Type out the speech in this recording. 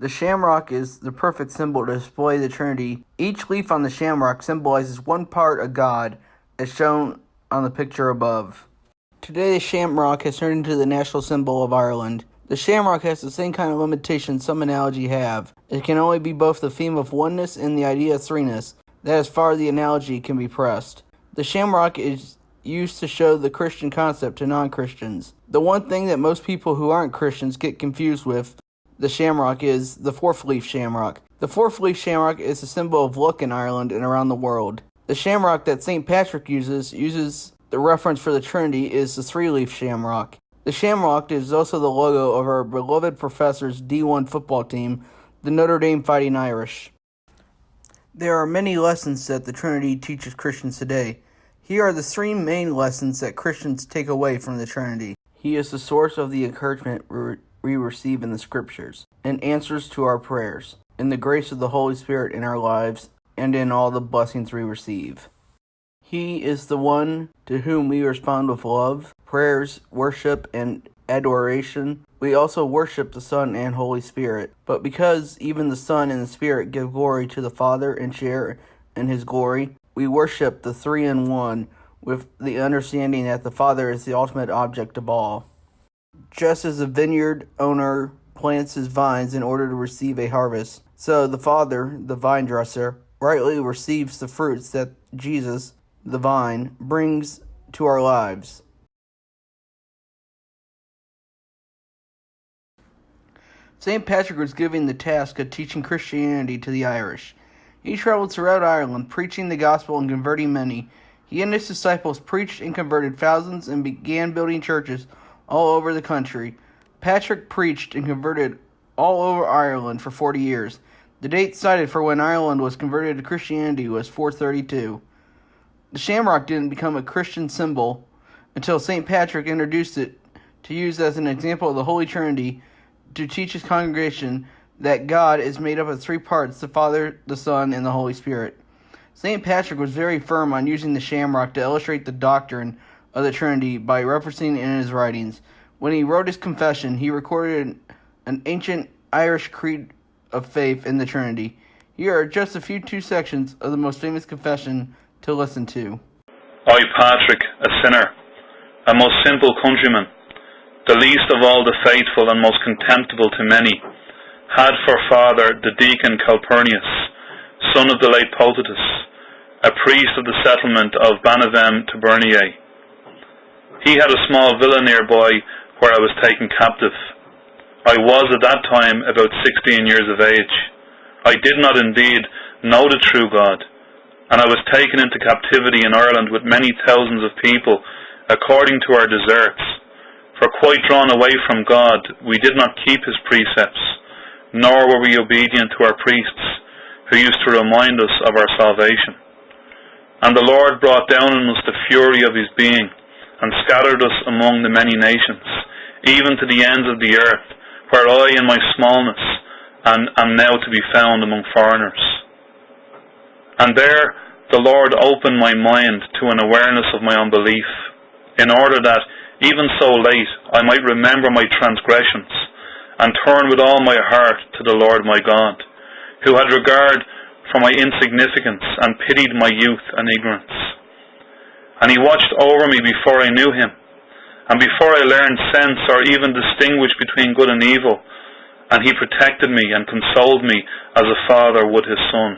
The shamrock is the perfect symbol to display the Trinity. Each leaf on the shamrock symbolizes one part of God, as shown on the picture above. Today the shamrock has turned into the national symbol of Ireland. The shamrock has the same kind of limitations some analogy have. It can only be both the theme of oneness and the idea of threeness. That is far the analogy can be pressed. The shamrock is used to show the Christian concept to non-Christians. The one thing that most people who aren't Christians get confused with the shamrock is the fourth-leaf shamrock. The fourth-leaf shamrock is a symbol of luck in Ireland and around the world. The shamrock that St. Patrick uses the reference for the Trinity is the three-leaf shamrock. The shamrock is also the logo of our beloved professor's D1 football team, the Notre Dame Fighting Irish. There are many lessons that the Trinity teaches Christians today. Here are the three main lessons that Christians take away from the Trinity. He is the source of the encouragement we receive in the Scriptures, and answers to our prayers, in the grace of the Holy Spirit in our lives, and in all the blessings we receive. He is the one to whom we respond with love, prayers, worship, and adoration. We also worship the Son and Holy Spirit. But because even the Son and the Spirit give glory to the Father and share in His glory, we worship the Three in One with the understanding that the Father is the ultimate object of all. Just as a vineyard owner plants his vines in order to receive a harvest, so the Father, the vine dresser, rightly receives the fruits that Jesus, the vine, brings to our lives. St. Patrick was given the task of teaching Christianity to the Irish. He traveled throughout Ireland, preaching the gospel and converting many. He and his disciples preached and converted thousands and began building churches all over the country. Patrick preached and converted all over Ireland for 40 years. The date cited for when Ireland was converted to Christianity was 432. The shamrock didn't become a Christian symbol until St. Patrick introduced it to use as an example of the Holy Trinity to teach his congregation that God is made up of three parts, the Father, the Son, and the Holy Spirit. St. Patrick was very firm on using the shamrock to illustrate the doctrine of the Trinity by referencing it in his writings. When he wrote his confession, he recorded an ancient Irish creed of faith in the Trinity. Here are just a few two sections of the most famous confession to listen to. I, Patrick, a sinner, a most simple countryman, the least of all the faithful and most contemptible to many, had for father the deacon Calpurnius, son of the late Potatus, a priest of the settlement of Banavem to Bernier. He had a small villa nearby where I was taken captive. I was at that time about 16 years of age. I did not indeed know the true God, and I was taken into captivity in Ireland with many thousands of people according to our deserts. For quite drawn away from God, we did not keep His precepts, nor were we obedient to our priests, who used to remind us of our salvation. And the Lord brought down on us the fury of His being, and scattered us among the many nations, even to the ends of the earth, where I in my smallness am now to be found among foreigners. And there the Lord opened my mind to an awareness of my unbelief, in order that, even so late, I might remember my transgressions, and turn with all my heart to the Lord my God, who had regard for my insignificance and pitied my youth and ignorance. And He watched over me before I knew Him, and before I learned sense or even distinguish between good and evil, and He protected me and consoled me as a father would his son.